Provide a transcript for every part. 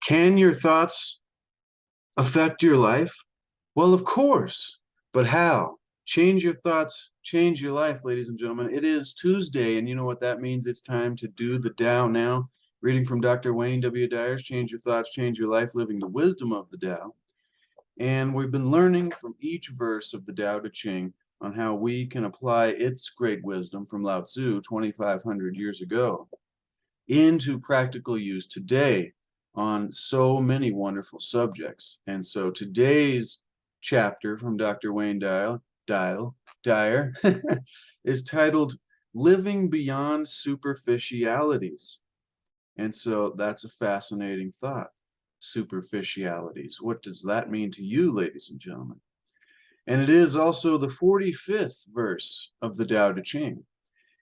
Can your thoughts affect your life? Well, of course, but how? Change your thoughts, change your life, ladies and gentlemen. It is Tuesday, and you know what that means? It's time to do the Tao now. Reading from Dr. Wayne W. Dyer's Change Your Thoughts, Change Your Life, Living the Wisdom of the Tao. And we've been learning from each verse of the Tao Te Ching on how we can apply its great wisdom from Lao-tzu 2,500 years ago into practical use today on so many wonderful subjects. And so today's chapter from Dr. Wayne Dyer is titled Living Beyond Superficialities. And so that's a fascinating thought. Superficialities. What does that mean to you, ladies and gentlemen? And it is also the 45th verse of the Tao Te Ching.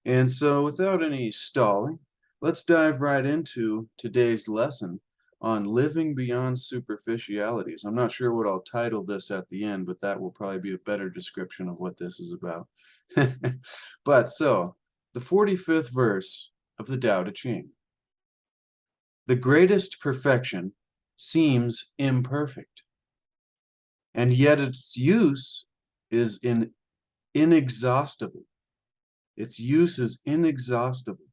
And so without any stalling, let's dive right into today's lesson on living beyond superficialities. I'm not sure what I'll title this at the end, but that will probably be a better description of what this is about. But so, the 45th verse of the Tao Te Ching. The greatest perfection seems imperfect, and yet its use is inexhaustible. Its use is inexhaustible.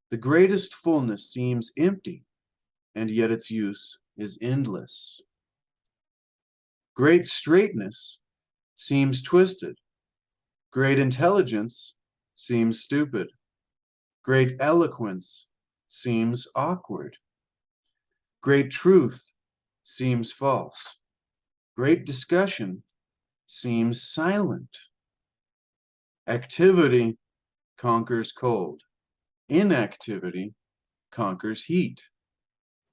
The greatest fullness seems empty, and yet its use is endless. Great straightness seems twisted. Great intelligence seems stupid. Great eloquence seems awkward. Great truth seems false. Great discussion seems silent. Activity conquers cold. Inactivity conquers heat.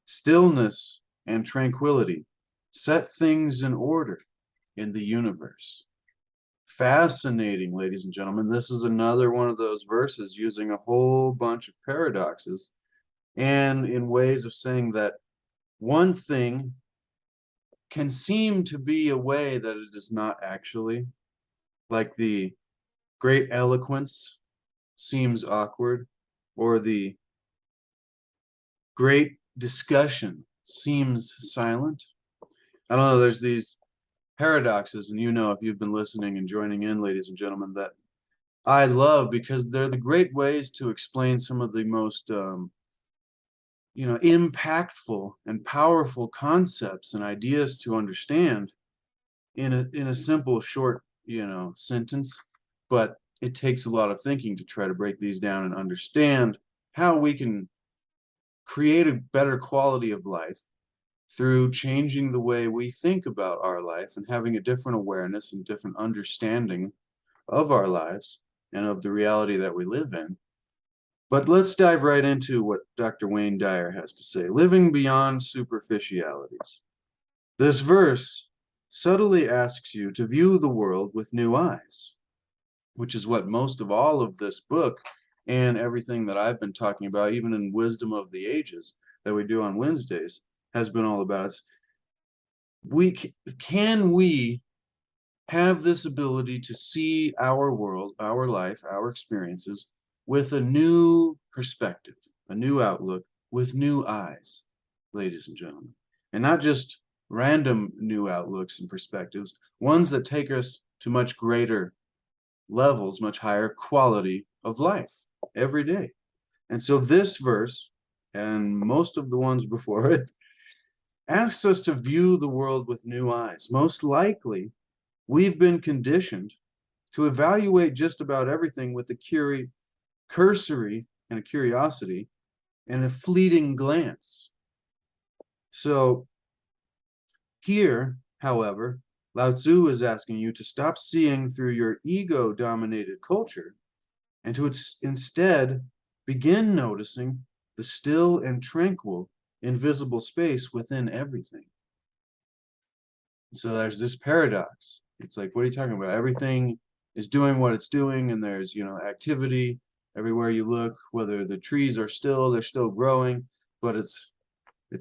Stillness and tranquility set things in order in the universe. Fascinating, ladies and gentlemen. This is another one of those verses using a whole bunch of paradoxes and in ways of saying that one thing can seem to be a way that it is not actually, like the great eloquence seems awkward, or the great discussion seems silent. I don't know, there's these paradoxes, and you know, if you've been listening and joining in, ladies and gentlemen, that I love because they're the great ways to explain some of the most impactful and powerful concepts and ideas to understand in a simple, short, sentence. But it takes a lot of thinking to try to break these down and understand how we can create a better quality of life through changing the way we think about our life and having a different awareness and different understanding of our lives and of the reality that we live in. But let's dive right into what Dr. Wayne Dyer has to say. Living beyond superficialities. This verse subtly asks you to view the world with new eyes, which is what most of all of this book and everything that I've been talking about, even in Wisdom of the Ages that we do on Wednesdays, has been all about. Can we have this ability to see our world, our life, our experiences with a new perspective, a new outlook, with new eyes, ladies and gentlemen, and not just random new outlooks and perspectives, ones that take us to much greater levels, much higher quality of life every day. And so this verse, and most of the ones before it, asks us to view the world with new eyes. Most likely, we've been conditioned to evaluate just about everything with a cursory and a curiosity and a fleeting glance. So here, however, Lao-tzu is asking you to stop seeing through your ego-dominated culture and to instead begin noticing the still and tranquil invisible space within everything. So there's this paradox. It's like, what are you talking about? Everything is doing what it's doing, and there's, activity everywhere you look, whether the trees are still, they're still growing, but it's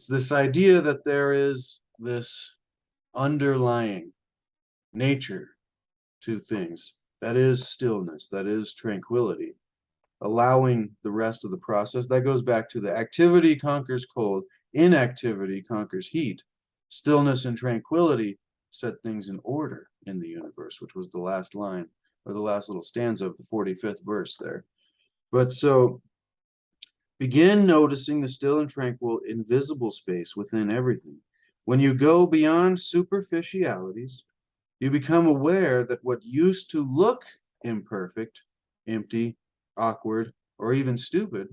this idea that there is this underlying nature to things that is stillness, that is tranquility, allowing the rest of the process. That goes back to the activity conquers cold, Inactivity conquers heat. Stillness and tranquility set things in order in the universe, which was the last line or the last little stanza of the 45th verse there. But so begin noticing the still and tranquil invisible space within everything. When you go beyond superficialities, you become aware that what used to look imperfect, empty, awkward, or even stupid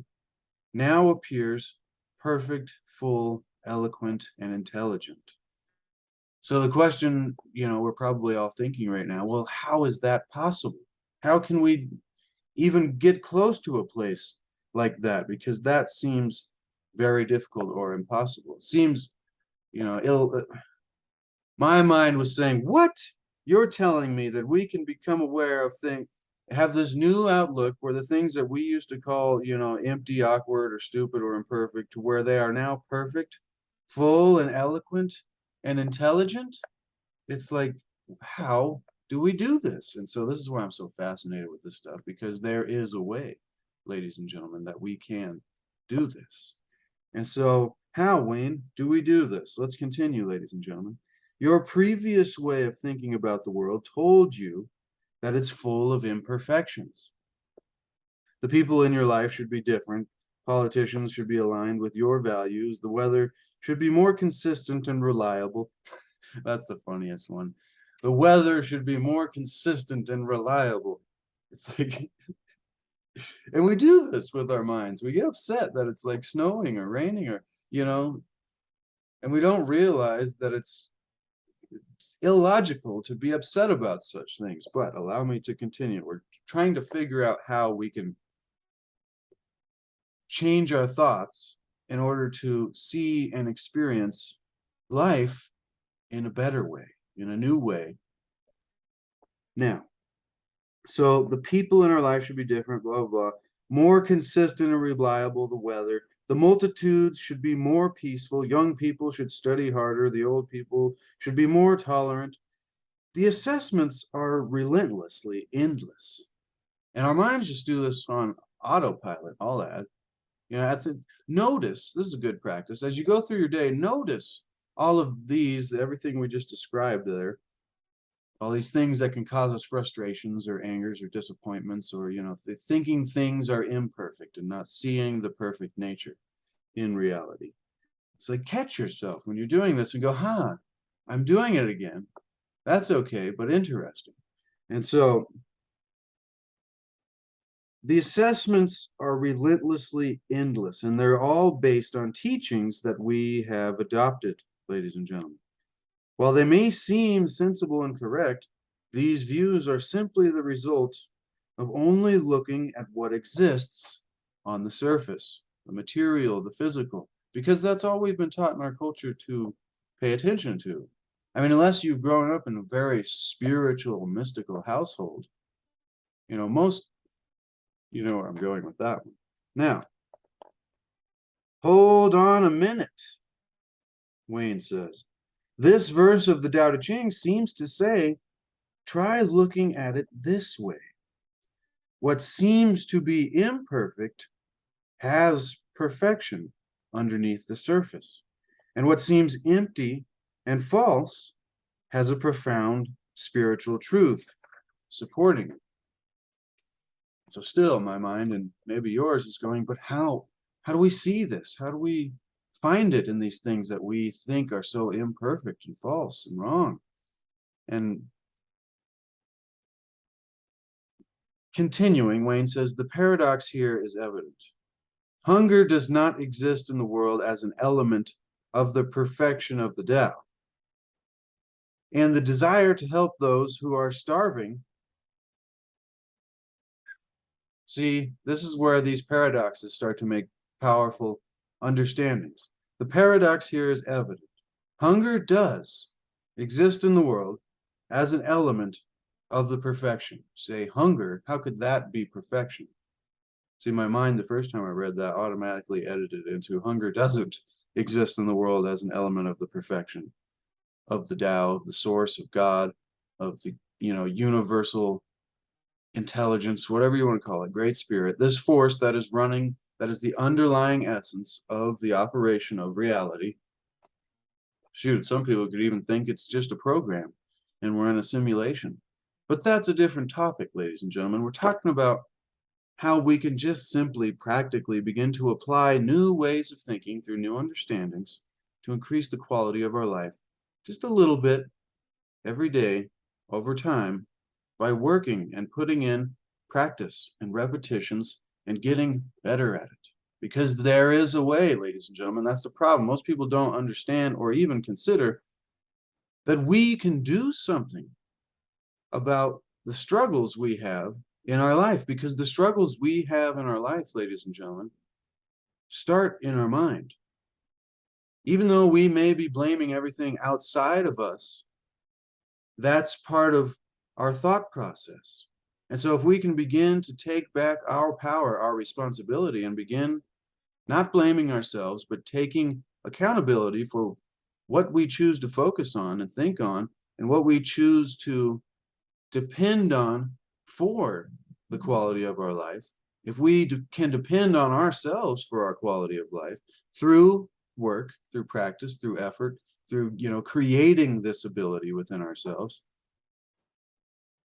now appears perfect, full, eloquent, and intelligent. So the question, we're probably all thinking right now, well, how is that possible? How can we even get close to a place like that? Because that seems very difficult or impossible. It seems, my mind was saying, what? You're telling me that we can become aware of things, have this new outlook where the things that we used to call, empty, awkward, or stupid, or imperfect, to where they are now perfect, full, and eloquent, and intelligent? It's like, how do we do this? And so this is why I'm so fascinated with this stuff, because there is a way, ladies and gentlemen, that we can do this. And so how, Wayne, do we do this? Let's continue, ladies and gentlemen. Your previous way of thinking about the world told you that it's full of imperfections. The people in your life should be different. Politicians should be aligned with your values. The weather should be more consistent and reliable. That's the funniest one. The weather should be more consistent and reliable. It's like, and we do this with our minds. We get upset that it's like snowing or raining or, and we don't realize that it's illogical to be upset about such things. But allow me to continue. We're trying to figure out how we can change our thoughts in order to see and experience life in a better way, in a new way. Now, so the people in our life should be different, blah, blah, blah. More consistent and reliable, the weather. The multitudes should be more peaceful. Young people should study harder. The old people should be more tolerant. The assessments are relentlessly endless. And our minds just do this on autopilot, I'll add. I think notice, this is a good practice. As you go through your day, notice all of these, everything we just described there, all these things that can cause us frustrations or angers or disappointments, or, thinking things are imperfect and not seeing the perfect nature in reality. It's like, catch yourself when you're doing this and go, I'm doing it again. That's okay, but interesting. And so the assessments are relentlessly endless, and they're all based on teachings that we have adopted, ladies and gentlemen. While they may seem sensible and correct, these views are simply the result of only looking at what exists on the surface, the material, the physical, because that's all we've been taught in our culture to pay attention to. I mean, unless you've grown up in a very spiritual, mystical household, most, you know where I'm going with that one. Now, hold on a minute, Wayne says. This verse of the Tao Te Ching seems to say, try looking at it this way. What seems to be imperfect has perfection underneath the surface. And what seems empty and false has a profound spiritual truth supporting it. So still, my mind, and maybe yours, is going, but how do we see this? How do we find it in these things that we think are so imperfect and false and wrong? And continuing, Wayne says, the paradox here is evident. Hunger does not exist in the world as an element of the perfection of the Tao. And the desire to help those who are starving. See, this is where these paradoxes start to make powerful understandings. The paradox here is evident. Hunger does exist in the world as an element of the perfection. Say, hunger, how could that be perfection? See, my mind, the first time I read that, automatically edited into hunger doesn't exist in the world as an element of the perfection of the Tao, of the source, of God, of the, universal intelligence, whatever you want to call it, great spirit, this force that is running that is the underlying essence of the operation of reality. Shoot, some people could even think it's just a program and we're in a simulation. But that's a different topic, ladies and gentlemen. We're talking about how we can just simply practically begin to apply new ways of thinking through new understandings to increase the quality of our life just a little bit every day over time by working and putting in practice and repetitions and getting better at it. Because there is a way, ladies and gentlemen. That's the problem. Most people don't understand or even consider that we can do something about the struggles we have in our life, because the struggles we have in our life, ladies and gentlemen, start in our mind. Even though we may be blaming everything outside of us, that's part of our thought process. And so if we can begin to take back our power, our responsibility, and begin not blaming ourselves, but taking accountability for what we choose to focus on and think on, and what we choose to depend on for the quality of our life. If we can depend on ourselves for our quality of life through work, through practice, through effort, through creating this ability within ourselves,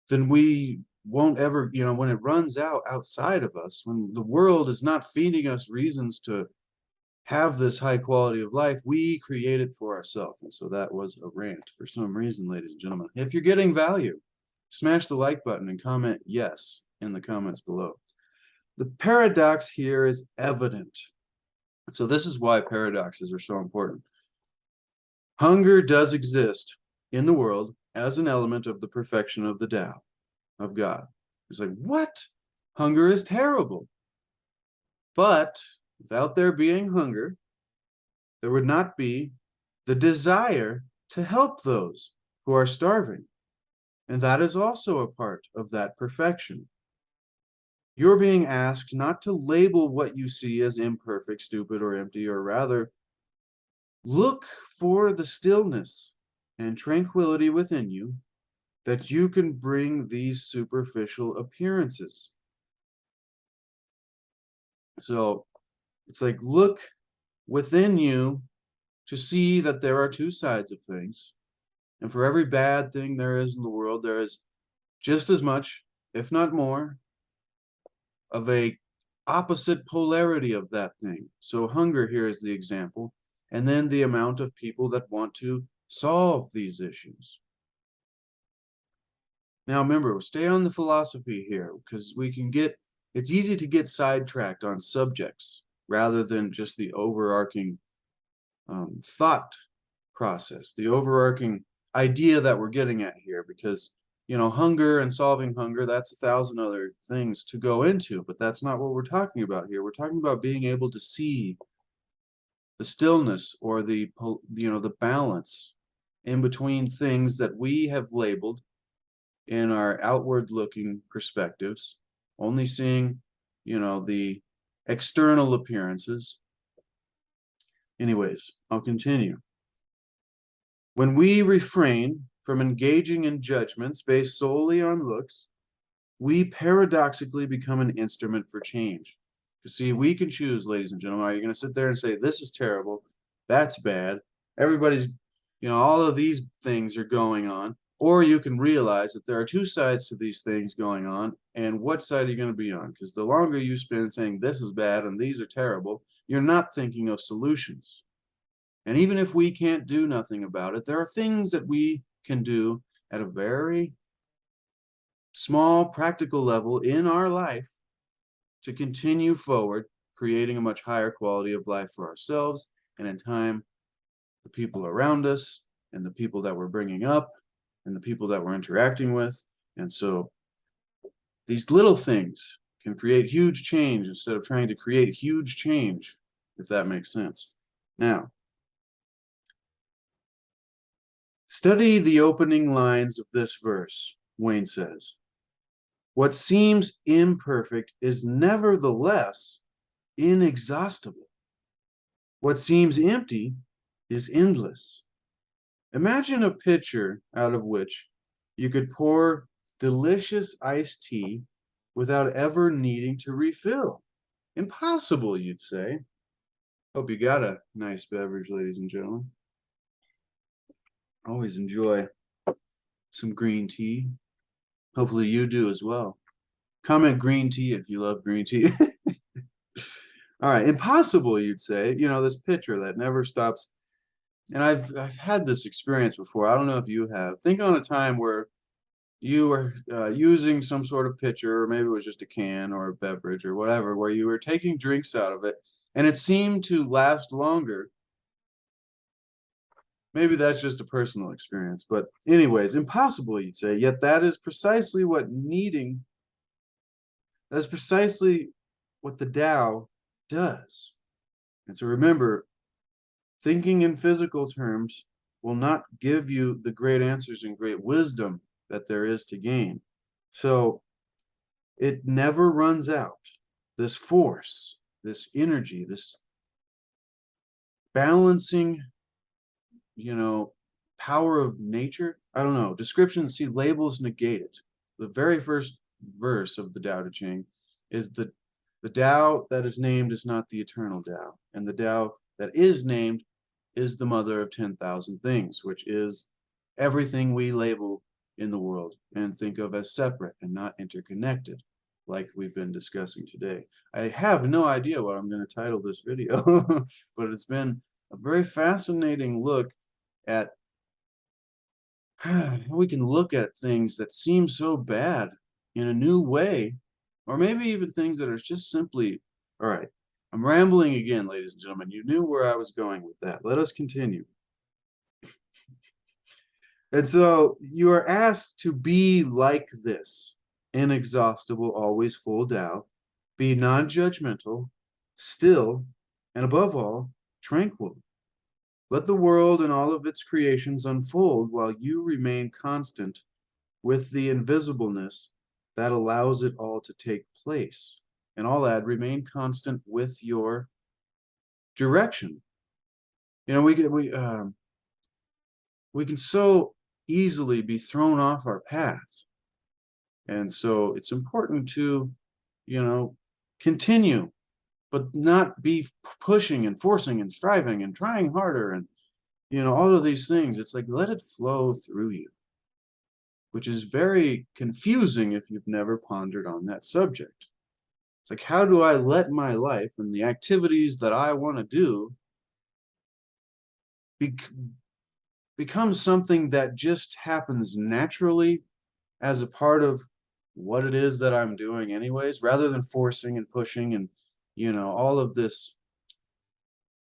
then we won't ever, when it runs out outside of us, when the world is not feeding us reasons to have this high quality of life, we create it for ourselves. And so that was a rant for some reason, ladies and gentlemen. If you're getting value, smash the like button and comment yes in the comments below. The paradox here is evident. So this is why paradoxes are so important. Hunger does exist in the world as an element of the perfection of the Tao, of God. It's like, what? Hunger is terrible. But without there being hunger, there would not be the desire to help those who are starving. And that is also a part of that perfection. You're being asked not to label what you see as imperfect, stupid, or empty, or rather, look for the stillness and tranquility within you that you can bring these superficial appearances. So it's like, look within you to see that there are two sides of things. And for every bad thing there is in the world, there is just as much, if not more, of a opposite polarity of that thing. So hunger here is the example, and then the amount of people that want to solve these issues. Now remember, stay on the philosophy here, because it's easy to get sidetracked on subjects rather than just the overarching thought process, the overarching idea that we're getting at here, because hunger and solving hunger, that's 1,000 other things to go into, but that's not what we're talking about here. We're talking about being able to see the stillness or the balance in between things that we have labeled in our outward looking perspectives, only seeing the external appearances. Anyways, I'll continue. When we refrain from engaging in judgments based solely on looks, we paradoxically become an instrument for change. You see, we can choose, ladies and gentlemen. Are you going to sit there and say, this is terrible, that's bad, everybody's, all of these things are going on? Or you can realize that there are two sides to these things going on, and what side are you going to be on? Because the longer you spend saying this is bad and these are terrible, you're not thinking of solutions. And even if we can't do nothing about it, there are things that we can do at a very small, practical level in our life to continue forward, creating a much higher quality of life for ourselves, and in time, the people around us, and the people that we're bringing up, and the people that we're interacting with. And so these little things can create huge change instead of trying to create huge change, if that makes sense. Now, study the opening lines of this verse. Wayne says, "What seems imperfect is nevertheless inexhaustible. What seems empty is endless." Imagine a pitcher out of which you could pour delicious iced tea without ever needing to refill. Impossible, you'd say. Hope you got a nice beverage, ladies and gentlemen. Always enjoy some green tea. Hopefully you do as well. Comment green tea if you love green tea. All right, impossible, you'd say. You know, this pitcher that never stops. And I've had this experience before. I don't know if you have. Think on a time where you were using some sort of pitcher, or maybe it was just a can or a beverage or whatever, where you were taking drinks out of it, and it seemed to last longer. Maybe that's just a personal experience, but anyways, impossible, you'd say. Yet that's precisely what the Tao does. And so remember, thinking in physical terms will not give you the great answers and great wisdom that there is to gain. So it never runs out. This force, this energy, this balancing, power of nature. I don't know. Descriptions, see, labels negate it. The very first verse of the Tao Te Ching is the Tao that is named is not the eternal Tao, and the Tao that is named is the mother of 10,000 things, which is everything we label in the world and think of as separate and not interconnected, like we've been discussing today. I have no idea what I'm going to title this video, but it's been a very fascinating look at we can look at things that seem so bad in a new way, or maybe even things that are just simply, all right, I'm rambling again, ladies and gentlemen. You knew where I was going with that. Let us continue. And so you are asked to be like this, inexhaustible, always full Tao, be non-judgmental, still, and above all, tranquil. Let the world and all of its creations unfold while you remain constant with the invisibleness that allows it all to take place. And I'll add, remain constant with your direction. You know, we can so easily be thrown off our path. And so it's important to, continue, but not be pushing and forcing and striving and trying harder and, all of these things. It's like, let it flow through you, which is very confusing if you've never pondered on that subject. It's like, how do I let my life and the activities that I want to do become something that just happens naturally as a part of what it is that I'm doing anyways, rather than forcing and pushing and, all of this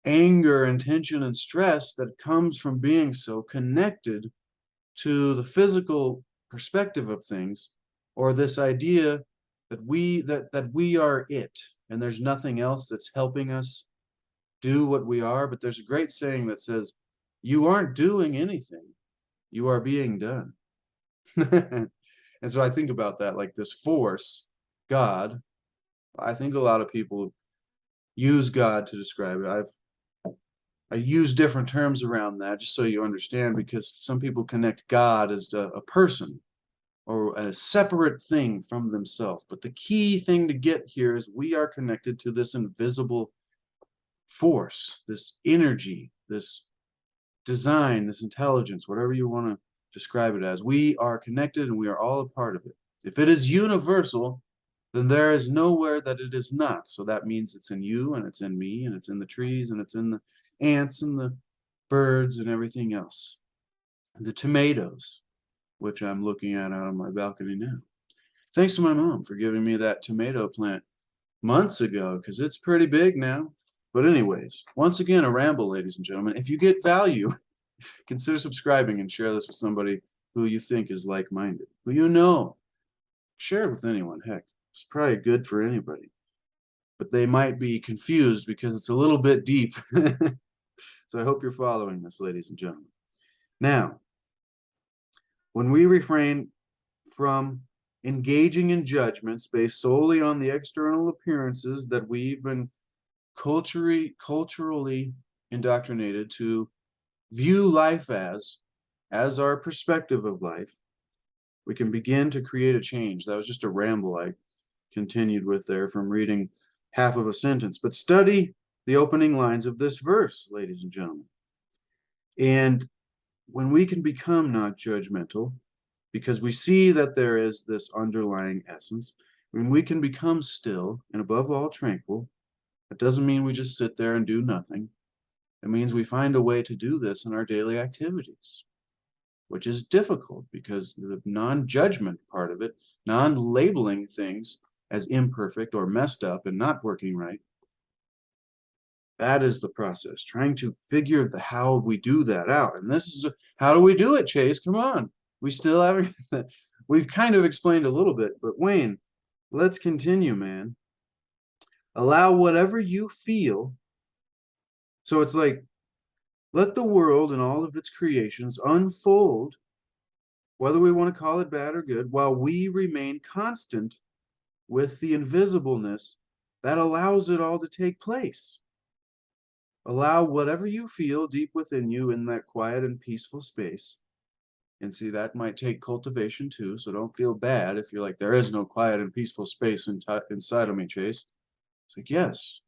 anger and tension and stress that comes from being so connected to the physical perspective of things, or this idea that we are it and there's nothing else that's helping us do what we are. But there's a great saying that says, you aren't doing anything, you are being done. And so I think about that, like this force, God. I think a lot of people use God to describe it. I use different terms around that just so you understand, because some people connect God as a person or a separate thing from themselves. But the key thing to get here is we are connected to this invisible force, this energy, this design, this intelligence, whatever you want to describe it as. We are connected and we are all a part of it. If it is universal, then there is nowhere that it is not. So that means it's in you and it's in me and it's in the trees and it's in the ants and the birds and everything else. The tomatoes, which I'm looking at out on my balcony now. Thanks to my mom for giving me that tomato plant months ago, because it's pretty big now. But anyways, once again, a ramble, ladies and gentlemen. If you get value, consider subscribing and share this with somebody who you think is like-minded, who you know. Share it with anyone. Heck, it's probably good for anybody. But they might be confused because it's a little bit deep. So I hope you're following this, ladies and gentlemen. Now, when we refrain from engaging in judgments based solely on the external appearances that we've been culturally indoctrinated to view life as our perspective of life, we can begin to create a change. That was just a ramble I continued with there from reading half of a sentence, but study the opening lines of this verse, ladies and gentlemen. And when we can become not judgmental, because we see that there is this underlying essence, when we can become still and above all tranquil, that doesn't mean we just sit there and do nothing. It means we find a way to do this in our daily activities, which is difficult because the non-judgment part of it, non-labeling things as imperfect or messed up and not working right, that is the process, trying to figure the how we do that out. And this is, how do we do it, Chase? Come on. We still haven't, we've kind of explained a little bit, but Wayne, let's continue, man. Allow whatever you feel. So it's like, let the world and all of its creations unfold, whether we want to call it bad or good, while we remain constant with the invisibleness that allows it all to take place. Allow whatever you feel deep within you in that quiet and peaceful space. And see, that might take cultivation too, so don't feel bad if you're like, there is no quiet and peaceful space inside of me, Chase. It's like, yes,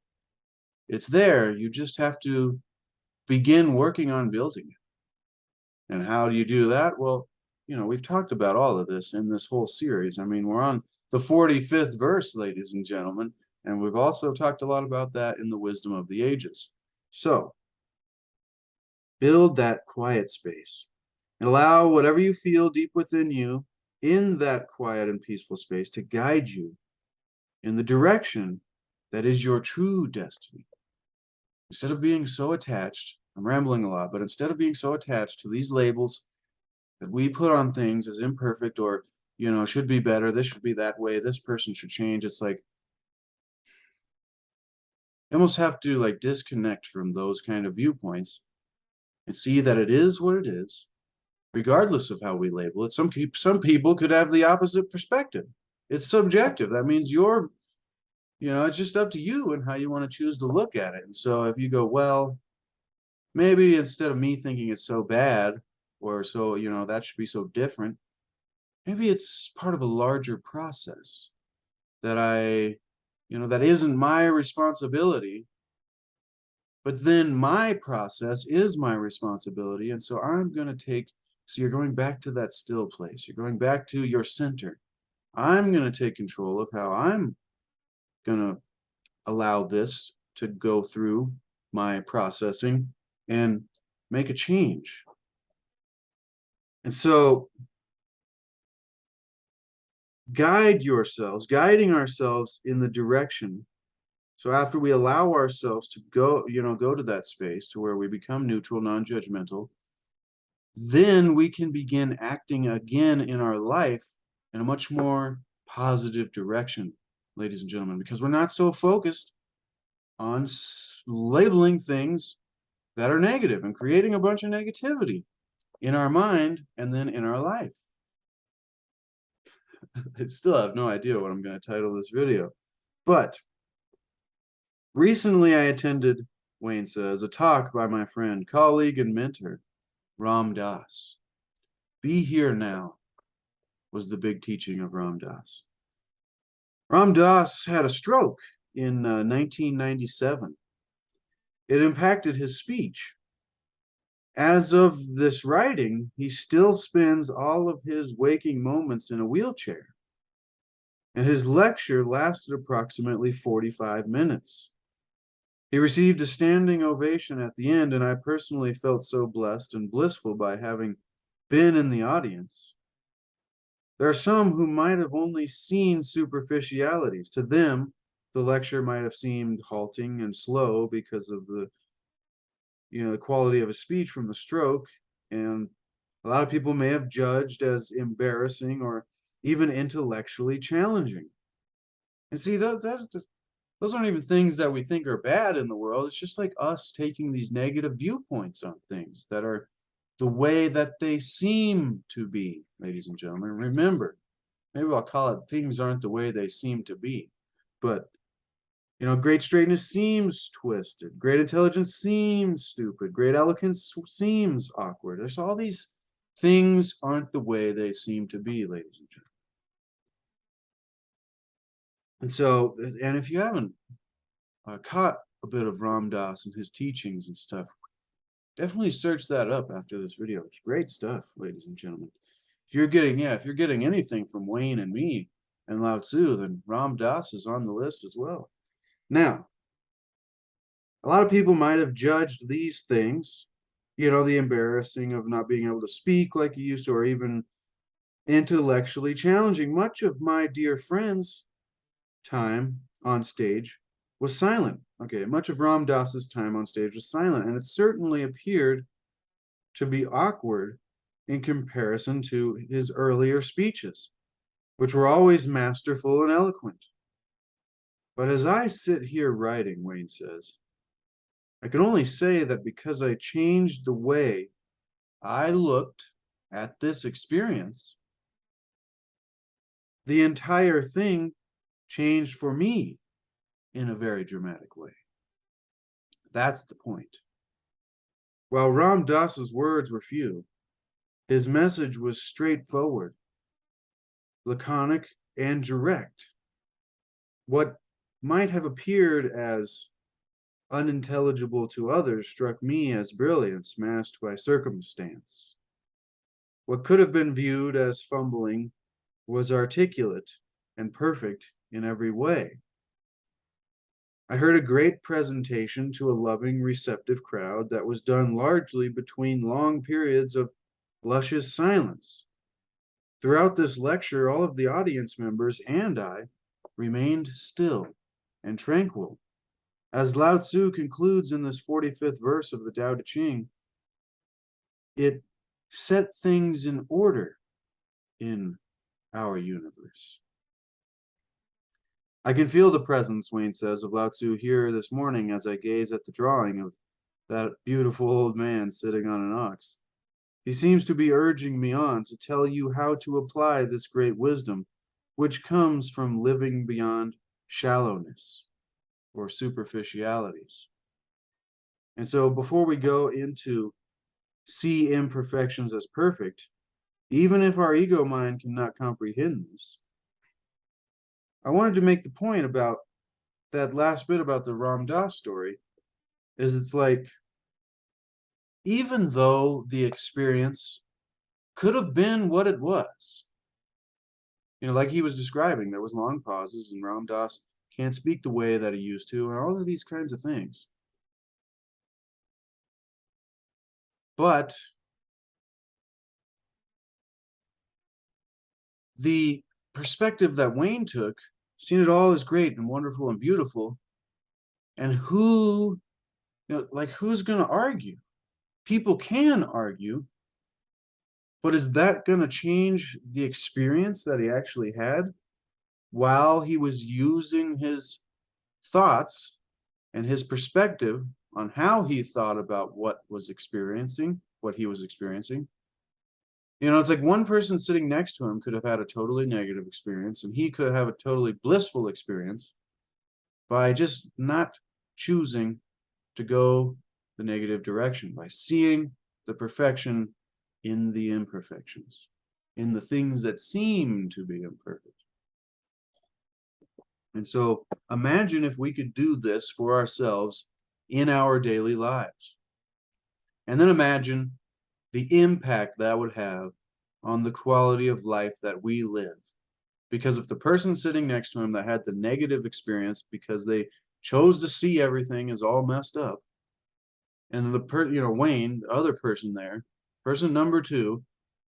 it's there. You just have to begin working on building it. And how do you do that? Well, you know, we've talked about all of this in this whole series. I mean, we're on the 45th verse, ladies and gentlemen, and we've also talked a lot about that in the wisdom of the ages. So, build that quiet space and allow whatever you feel deep within you in that quiet and peaceful space to guide you in the direction that is your true destiny. Instead of being so attached, I'm rambling a lot, but instead of being so attached to these labels that we put on things as imperfect or, you know, should be better, this should be that way, this person should change, it's like, you almost have to like disconnect from those kind of viewpoints and see that it is what it is, regardless of how we label it. Some people could have the opposite perspective. It's subjective. That means you're, you know, it's just up to you and how you want to choose to look at it. And so if you go, well, maybe instead of me thinking it's so bad or so, you know, that should be so different, maybe it's part of a larger process that you know, that isn't my responsibility, but then my process is my responsibility. And so I'm going to take, so you're going back to that still place. You're going back to your center. I'm going to take control of how I'm going to allow this to go through my processing and make a change. And so guiding ourselves in the direction. So after we allow ourselves to go, you know, go to that space to where we become neutral, non-judgmental, then we can begin acting again in our life in a much more positive direction, ladies and gentlemen, because we're not so focused on labeling things that are negative and creating a bunch of negativity in our mind and then in our life. I still have no idea what I'm going to title this video, but recently I attended, Wayne says, a talk by my friend, colleague, and mentor, Ram Dass. Be here now was the big teaching of Ram Dass. Ram Dass had a stroke in 1997. It impacted his speech. As of this writing, he still spends all of his waking moments in a wheelchair. And his lecture lasted approximately 45 minutes. He received a standing ovation at the end, and I personally felt so blessed and blissful by having been in the audience. There are some who might have only seen superficialities. To them, the lecture might have seemed halting and slow because of the, you know, the quality of a speech from the stroke, and a lot of people may have judged as embarrassing or even intellectually challenging. And see, those aren't even things that we think are bad in the world. It's just like us taking these negative viewpoints on things that are the way that they seem to be, ladies and gentlemen. Remember, maybe I'll call it things aren't the way they seem to be, but you know, great straightness seems twisted. Great intelligence seems stupid. Great eloquence seems awkward. There's all these things aren't the way they seem to be, ladies and gentlemen. And so, and if you haven't caught a bit of Ram Dass and his teachings and stuff, definitely search that up after this video. It's great stuff, ladies and gentlemen. If you're getting anything from Wayne and me and Lao-tzu, then Ram Dass is on the list as well. Now, a lot of people might have judged these things, the embarrassing of not being able to speak like you used to, or even intellectually challenging. Much of my dear friend's time on stage was silent. Okay, much of Ram Dass's time on stage was silent, and it certainly appeared to be awkward in comparison to his earlier speeches, which were always masterful and eloquent. But as I sit here writing, Wayne says, I can only say that because I changed the way I looked at this experience, the entire thing changed for me in a very dramatic way. That's the point. While Ram Dass's words were few, his message was straightforward, laconic, and direct. What might have appeared as unintelligible to others struck me as brilliance masked by circumstance. What could have been viewed as fumbling was articulate and perfect in every way. I heard a great presentation to a loving, receptive crowd that was done largely between long periods of luscious silence. Throughout this lecture, all of the audience members and I remained still and tranquil. As Lao-tzu concludes in this 45th verse of the Tao Te Ching, it set things in order in our universe. I can feel the presence, Wayne says, of Lao-tzu here this morning as I gaze at the drawing of that beautiful old man sitting on an ox. He seems to be urging me on to tell you how to apply this great wisdom, which comes from living beyond shallowness or superficialities. And so before we go into see imperfections as perfect, even if our ego mind cannot comprehend this, I wanted to make the point about that last bit about the Ram Dass story, is it's like, even though the experience could have been what it was, like he was describing, there was long pauses and Ram Dass can't speak the way that he used to, and all of these kinds of things. But the perspective that Wayne took, seeing it all as great and wonderful and beautiful, and who's going to argue? People can argue, but is that going to change the experience that he actually had while he was using his thoughts and his perspective on how he thought about what he was experiencing? It's like one person sitting next to him could have had a totally negative experience, and he could have a totally blissful experience by just not choosing to go the negative direction, by seeing the perfection in the imperfections, in the things that seem to be imperfect. And so imagine if we could do this for ourselves in our daily lives. And then imagine the impact that would have on the quality of life that we live. Because if the person sitting next to him that had the negative experience because they chose to see everything as all messed up, and Wayne, the other person there, person number two,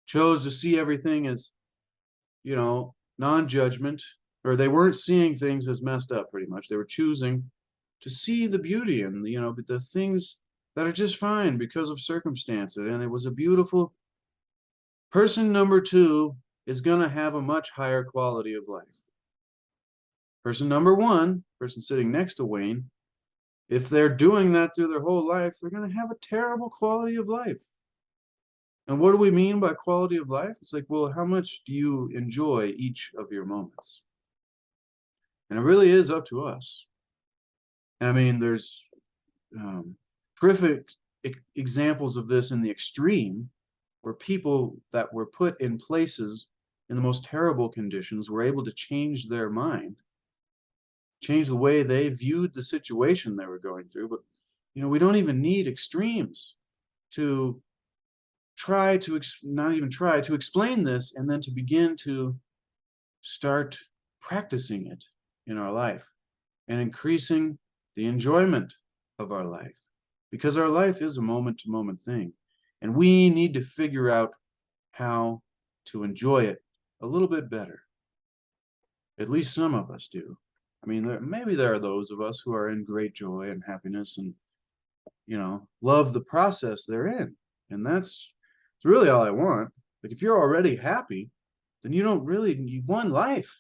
chose to see everything as, non-judgment, or they weren't seeing things as messed up pretty much. They were choosing to see the beauty and, the things that are just fine because of circumstances. And it was a beautiful person. Number two is going to have a much higher quality of life. Person number one, person sitting next to Wayne, if they're doing that through their whole life, they're going to have a terrible quality of life. And what do we mean by quality of life? It's like, well, how much do you enjoy each of your moments? And it really is up to us. I mean, there's terrific examples of this in the extreme, where people that were put in places in the most terrible conditions were able to change their mind change the way they viewed the situation they were going through. But, we don't even need extremes to try to, not even try to explain this, and then to begin to start practicing it in our life and increasing the enjoyment of our life, because our life is a moment to moment thing, and we need to figure out how to enjoy it a little bit better. At least some of us do. I mean, maybe there are those of us who are in great joy and happiness and, love the process they're in. And it's really all I want. Like, if you're already happy, then you don't really need one life.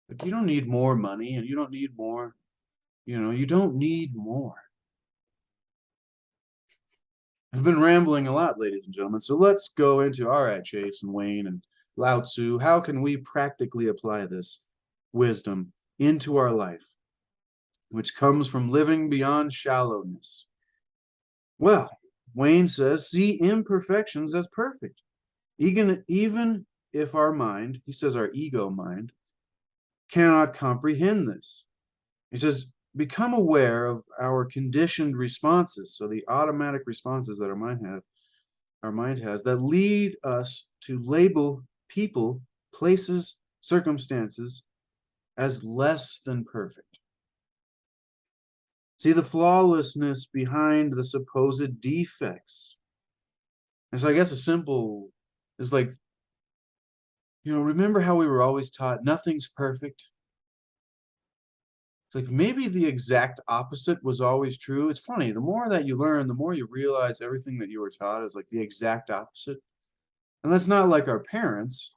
Like, you don't need more money, and you don't need more, you don't need more. I've been rambling a lot, ladies and gentlemen. So let's go into, all right, Chase and Wayne and Lao-tzu, how can we practically apply this wisdom into our life, which comes from living beyond shallowness? Well, Wayne says, see imperfections as perfect. Even if our mind, he says our ego mind, cannot comprehend this. He says, become aware of our conditioned responses, so the automatic responses that our mind has that lead us to label people, places, circumstances as less than perfect. See the flawlessness behind the supposed defects. And so I guess a simple is like, remember how we were always taught nothing's perfect? It's like maybe the exact opposite was always true. It's funny, the more that you learn, the more you realize everything that you were taught is like the exact opposite. And that's not like our parents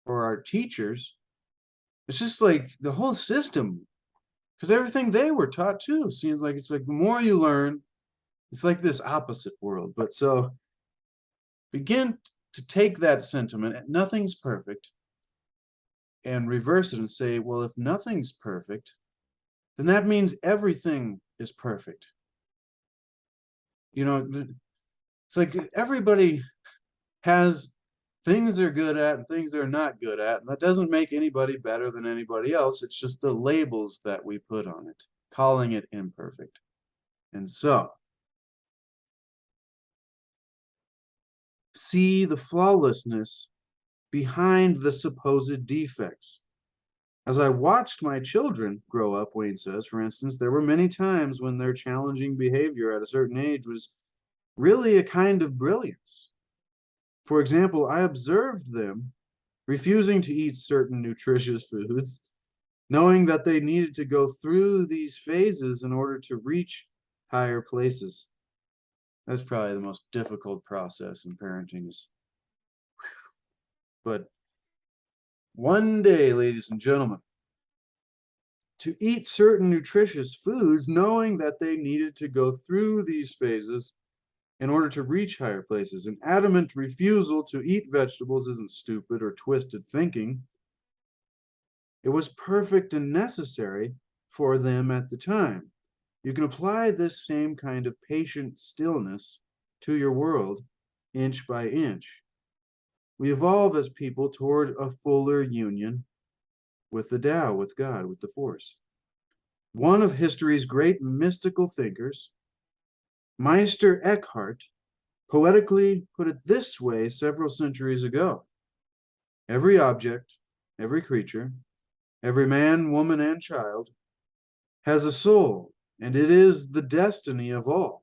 or our teachers. It's just like the whole system, because everything they were taught too seems like it's like the more you learn, it's like this opposite world. But so begin to take that sentiment, nothing's perfect, and reverse it and say, well, if nothing's perfect, then that means everything is perfect. It's like everybody has things they're good at and things they're not good at. And that doesn't make anybody better than anybody else. It's just the labels that we put on it, calling it imperfect. And so, see the flawlessness behind the supposed defects. As I watched my children grow up, Wayne says, for instance, there were many times when their challenging behavior at a certain age was really a kind of brilliance. For example, I observed them refusing to eat certain nutritious foods, knowing that they needed to go through these phases in order to reach higher places. That's probably the most difficult process in parenting. But one day, ladies and gentlemen, to eat certain nutritious foods, knowing that they needed to go through these phases in order to reach higher places. An adamant refusal to eat vegetables isn't stupid or twisted thinking. It was perfect and necessary for them at the time. You can apply this same kind of patient stillness to your world, inch by inch. We evolve as people toward a fuller union with the Tao, with God, with the Force. One of history's great mystical thinkers, Meister Eckhart, poetically put it this way several centuries ago. Every object, every creature, every man, woman, and child has a soul, and it is the destiny of all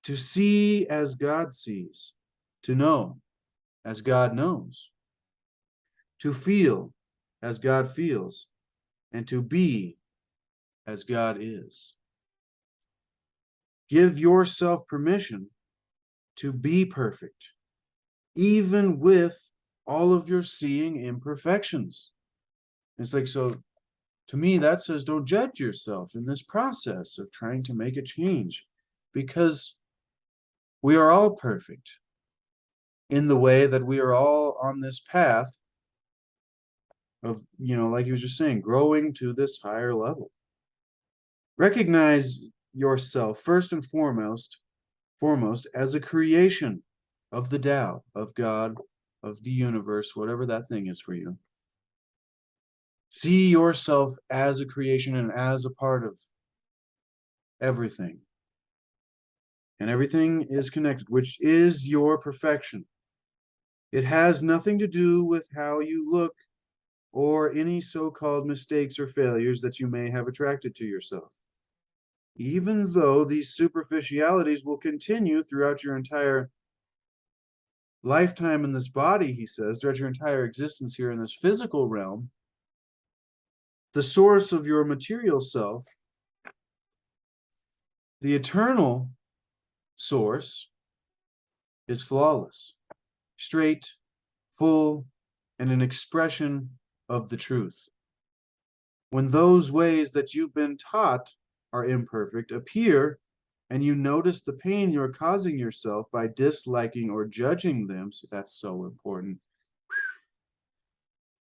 to see as God sees, to know as God knows, to feel as God feels, and to be as God is. Give yourself permission to be perfect, even with all of your seeing imperfections. It's like, so to me, that says don't judge yourself in this process of trying to make a change, because we are all perfect in the way that we are all on this path of, like you was just saying, growing to this higher level. Recognize yourself first and foremost as a creation of the Tao, of God, of the universe, whatever that thing is for you. See yourself as a creation and as a part of everything. And everything is connected, which is your perfection. It has nothing to do with how you look or any so-called mistakes or failures that you may have attracted to yourself. Even though these superficialities will continue throughout your entire lifetime in this body, he says, throughout your entire existence here in this physical realm, the source of your material self, the eternal source, is flawless, straight, full, and an expression of the truth. When those ways that you've been taught are imperfect appear, and you notice the pain you're causing yourself by disliking or judging them, so that's so important.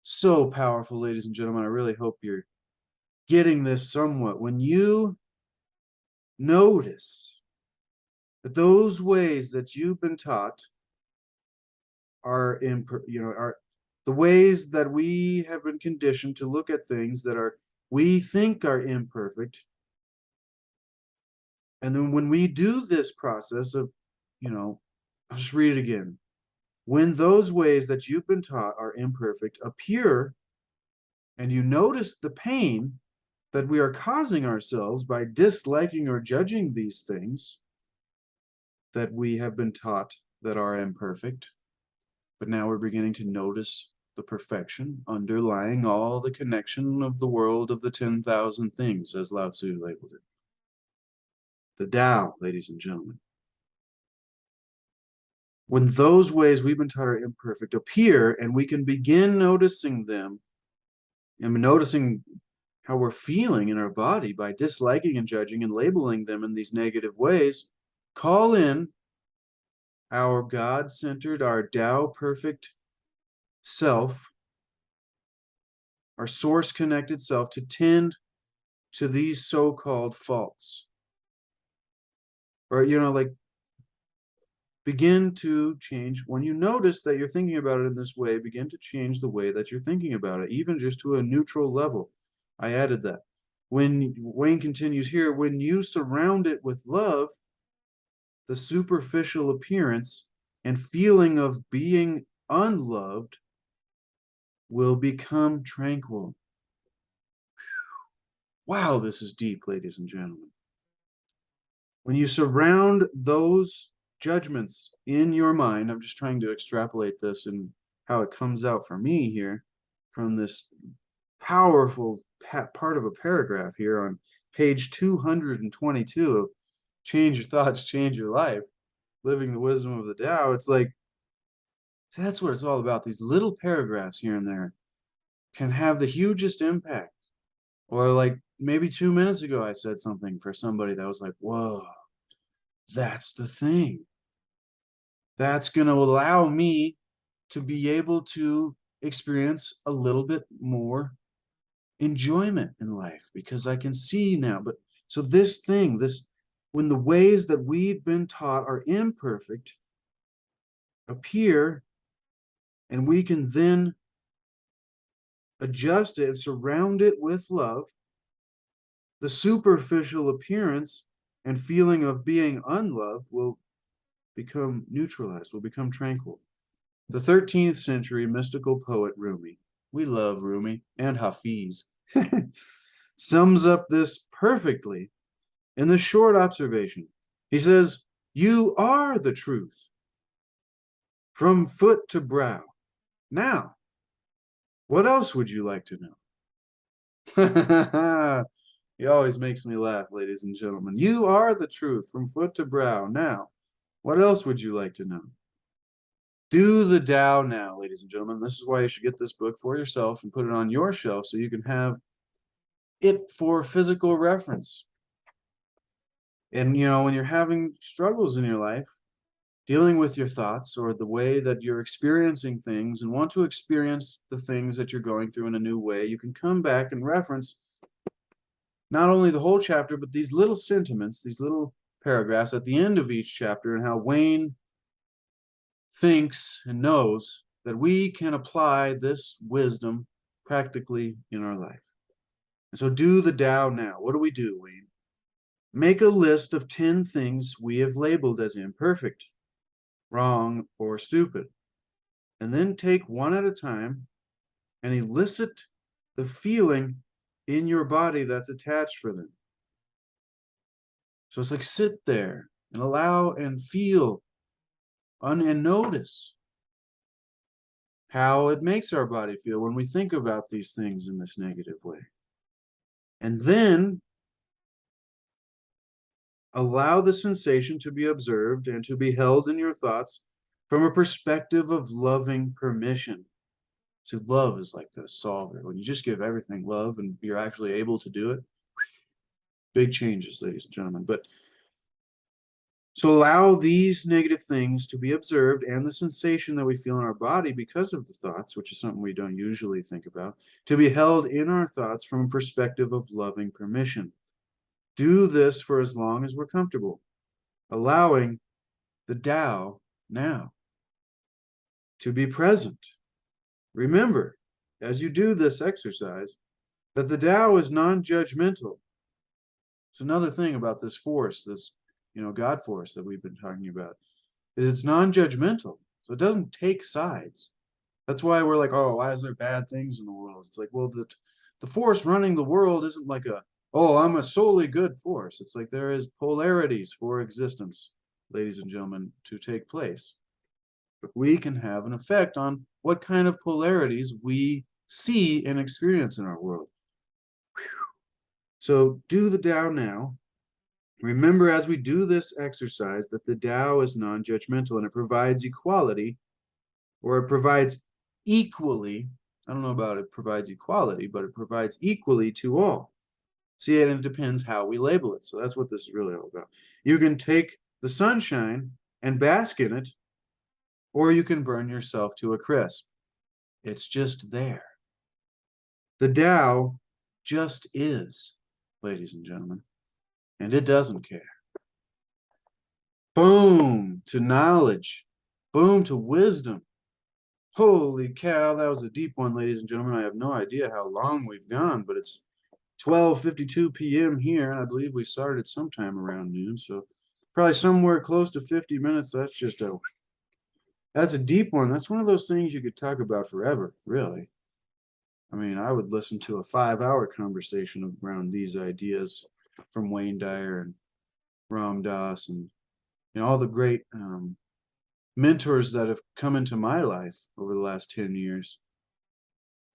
So powerful, ladies and gentlemen. I really hope you're getting this somewhat. When you notice that those ways that you've been taught are are the ways that we have been conditioned to look at things that are we think are imperfect, and then when we do this process of I'll just read it again. When those ways that you've been taught are imperfect appear, and you notice the pain that we are causing ourselves by disliking or judging these things that we have been taught that are imperfect, but now we're beginning to notice the perfection underlying all the connection of the world of the 10,000 things, as Lao-tzu labeled it. The Tao, ladies and gentlemen. When those ways we've been taught are imperfect appear, and we can begin noticing them and noticing how we're feeling in our body by disliking and judging and labeling them in these negative ways, call in our God-centered, our Tao perfect self, our source-connected self, to tend to these so-called faults. Or, like, begin to change. When you notice that you're thinking about it in this way, begin to change the way that you're thinking about it, even just to a neutral level. I added that. When Wayne continues here, when you surround it with love, the superficial appearance and feeling of being unloved will become tranquil. Wow, this is deep, ladies and gentlemen. When you surround those judgments in your mind, I'm just trying to extrapolate this and how it comes out for me here from this powerful part of a paragraph here on page 222 of Change Your Thoughts, Change Your Life, Living the Wisdom of the Tao. It's like, so that's what it's all about. These little paragraphs here and there can have the hugest impact. Or like maybe 2 minutes ago, I said something for somebody that was like, whoa, that's the thing. That's going to allow me to be able to experience a little bit more enjoyment in life because I can see now. But so this thing, when the ways that we've been taught are imperfect appear, and we can then adjust it and surround it with love, the superficial appearance and feeling of being unloved will become neutralized, will become tranquil. The 13th century mystical poet Rumi, we love Rumi and Hafiz, sums up this perfectly in the short observation. He says, "You are the truth from foot to brow. Now, what else would you like to know?" He always makes me laugh, ladies and gentlemen. You are the truth from foot to brow. Now, what else would you like to know? Do the Tao now, ladies and gentlemen. This is why you should get this book for yourself and put it on your shelf so you can have it for physical reference. And, when you're having struggles in your life, dealing with your thoughts or the way that you're experiencing things and want to experience the things that you're going through in a new way, you can come back and reference not only the whole chapter, but these little sentiments, these little paragraphs at the end of each chapter, and how Wayne thinks and knows that we can apply this wisdom practically in our life. And so do the Tao now. What do we do, Wayne? Make a list of 10 things we have labeled as imperfect, wrong, or stupid. And then take one at a time and elicit the feeling in your body that's attached for them. So it's like sit there and allow and feel and notice how it makes our body feel when we think about these things in this negative way. And then allow the sensation to be observed and to be held in your thoughts from a perspective of loving permission. So love is like the solver. When you just give everything love and you're actually able to do it, big changes, ladies and gentlemen. But so allow these negative things to be observed and the sensation that we feel in our body because of the thoughts, which is something we don't usually think about, to be held in our thoughts from a perspective of loving permission. Do this for as long as we're comfortable, allowing the Tao now to be present. Remember, as you do this exercise, that the Tao is non-judgmental. It's another thing about this force, this God force that we've been talking about, is it's non-judgmental. So it doesn't take sides. That's why we're like, oh, why is there bad things in the world? It's like, well, the force running the world isn't like oh, I'm a solely good force. It's like there is polarities for existence, ladies and gentlemen, to take place. But we can have an effect on what kind of polarities we see and experience in our world. So do the Tao now. Remember as we do this exercise that the Tao is non-judgmental and it provides equality, or it provides equally. I don't know about it provides equality, but it provides equally to all. See, and it depends how we label it. So that's what this is really all about. You can take the sunshine and bask in it, or you can burn yourself to a crisp. It's just there. The Tao just is, ladies and gentlemen, and it doesn't care. Boom to knowledge. Boom to wisdom. Holy cow, that was a deep one, ladies and gentlemen. I have no idea how long we've gone, but it's 12:52 p.m. here, and I believe we started sometime around noon, so probably somewhere close to 50 minutes. That's a deep one. That's one of those things you could talk about forever, really. I mean, I would listen to a 5-hour conversation around these ideas from Wayne Dyer and Ram Dass and all the great mentors that have come into my life over the last 10 years.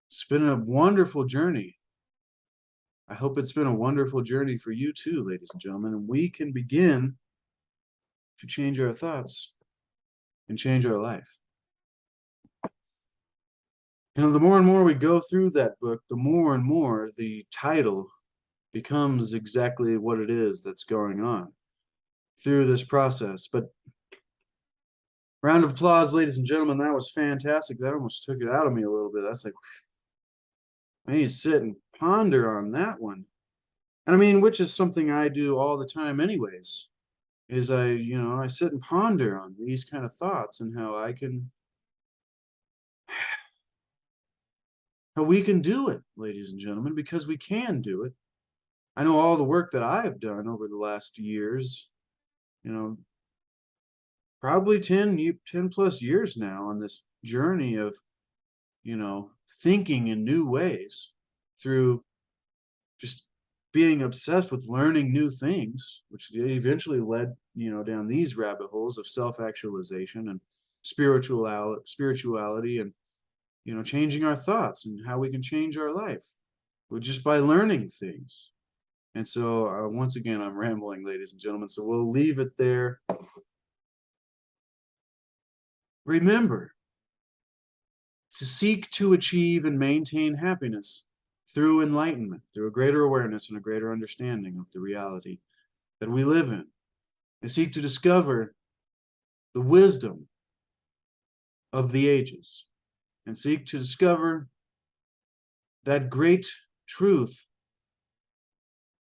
It's been a wonderful journey. I hope it's been a wonderful journey for you too, ladies and gentlemen. And we can begin to change our thoughts and change our life. The more and more we go through that book, the more and more the title becomes exactly what it is that's going on through this process. But round of applause, ladies and gentlemen. That was fantastic. That almost took it out of me a little bit. That's like, I need to sit and ponder on that one. And I mean, which is something I do all the time anyways, is I sit and ponder on these kind of thoughts and how we can do it, ladies and gentlemen, because we can do it. I know all the work that I have done over the last years, probably 10 plus years now on this journey of, thinking in new ways through just being obsessed with learning new things, which eventually led, down these rabbit holes of self-actualization and spirituality and, changing our thoughts and how we can change our life just by learning things. And so once again, I'm rambling, ladies and gentlemen, so we'll leave it there. Remember to seek to achieve and maintain happiness through enlightenment, through a greater awareness and a greater understanding of the reality that we live in, and seek to discover the wisdom of the ages, and seek to discover that great truth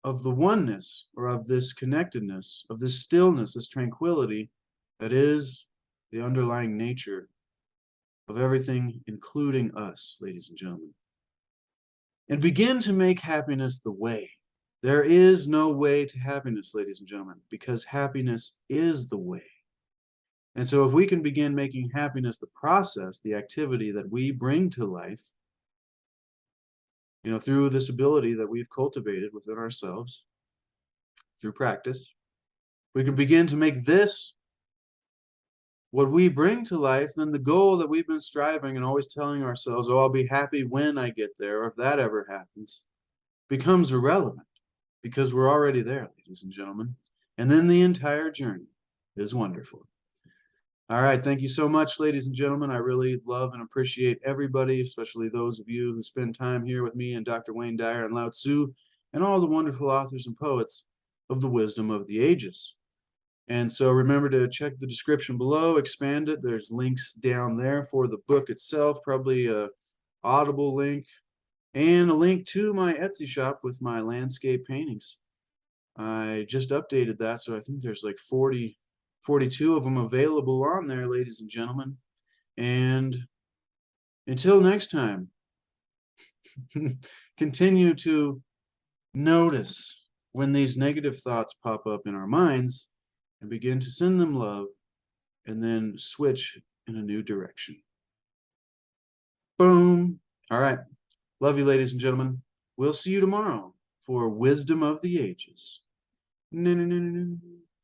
of the oneness, or of this connectedness, of this stillness, this tranquility that is the underlying nature of everything, including us, ladies and gentlemen. and begin to make happiness the way. There is no way to happiness, ladies and gentlemen, because happiness is the way. And so if we can begin making happiness the process, the activity that we bring to life, through this ability that we've cultivated within ourselves, through practice, we can begin to make this what we bring to life, then the goal that we've been striving and always telling ourselves, oh, I'll be happy when I get there, or if that ever happens, becomes irrelevant because we're already there, ladies and gentlemen. And then the entire journey is wonderful. All right. Thank you so much, ladies and gentlemen. I really love and appreciate everybody, especially those of you who spend time here with me and Dr. Wayne Dyer and Lao-tzu and all the wonderful authors and poets of the wisdom of the ages. And so remember to check the description below, expand it. There's links down there for the book itself, probably a Audible link, and a link to my Etsy shop with my landscape paintings. I just updated that, so I think there's like 42 of them available on there, ladies and gentlemen. And until next time, continue to notice when these negative thoughts pop up in our minds and begin to send them love and then switch in a new direction. Boom. All right. Love you, ladies and gentlemen. We'll see you tomorrow for Wisdom of the Ages. No, no, no, no, no.